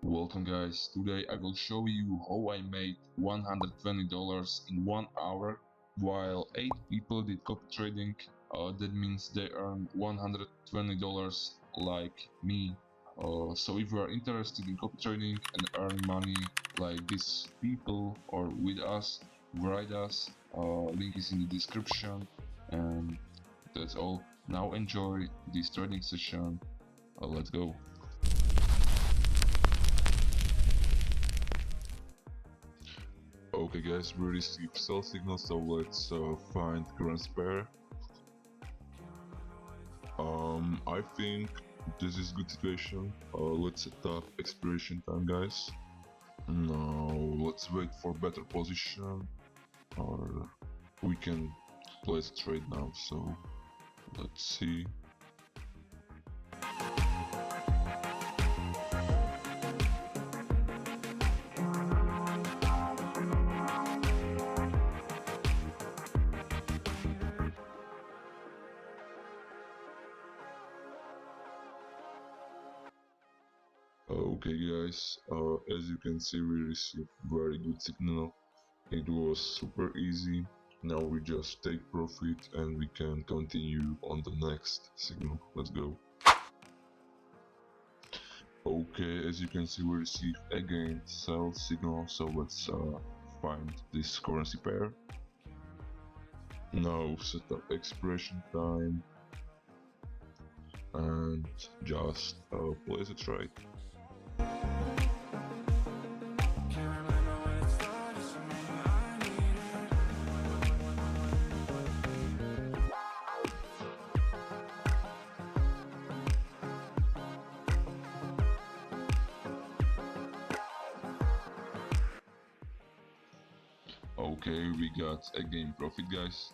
Welcome guys, today I will show you how I made $120 in 1 hour while 8 people did copy trading. That means they earned $120 like me. So if you are interested in copy trading and earn money like these people or with us, write us, link is in the description, and that's all. Now enjoy this trading session. Let's go. Okay guys, we received sell signal, so let's find currency pair. I think this is good situation. Let's set up expiration time, guys. Now let's wait for better position, or we can place trade now. So let's see. Okay guys, as you can see, we received very good signal. It was super easy. Now we just take profit and we can continue on the next signal. Let's go. Okay, as you can see, we received again sell signal, so let's find this currency pair. Now set up expiration time and just place a trade. Okay, we got again profit, guys.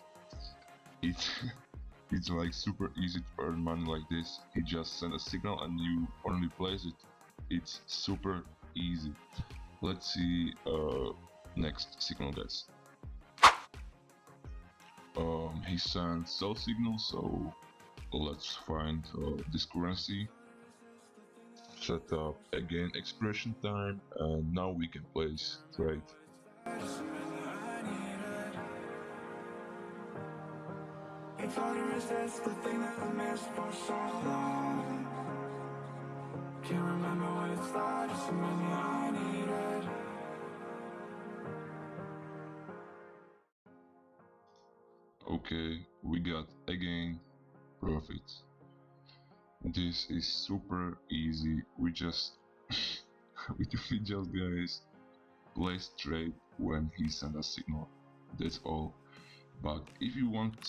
It's like super easy to earn money like this. He just sent a signal and you only place it. It's super easy. Let's see next signal, guys. He sent sell signal, so let's find this currency. Set up again expiration time, and now we can place trade. It's hard to resist the thing that I missed for so long. Can't remember what it's like, just remind me I need it. Okay, we got again profit. This is super easy. We just we just guys place trade when he sent a signal. That's all. But if you want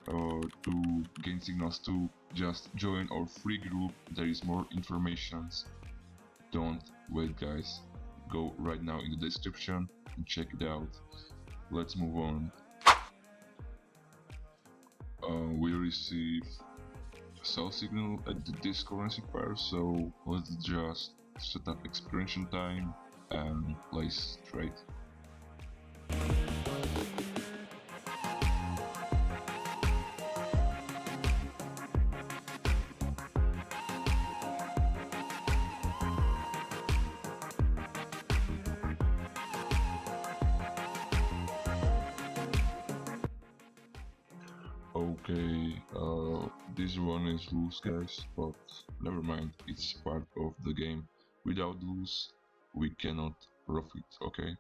to gain signals too, just join our free group. There is more informations. Don't wait, guys. Go right now in the description and check it out. Let's move on. We receive sell signal at this currency pair, so let's just set up expiration time and place trade. Okay, this one is loose, guys, but never mind, it's part of the game. Without loose, we cannot profit, okay?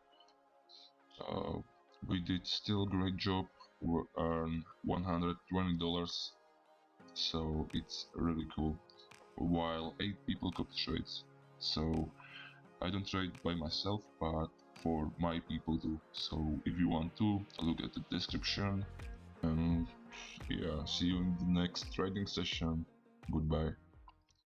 We did still great job, we earn $120, so it's really cool, while 8 people copy trades. So I don't trade by myself, but for my people too. So if you want to, look at the description. And yeah, see you in the next trading session. Goodbye.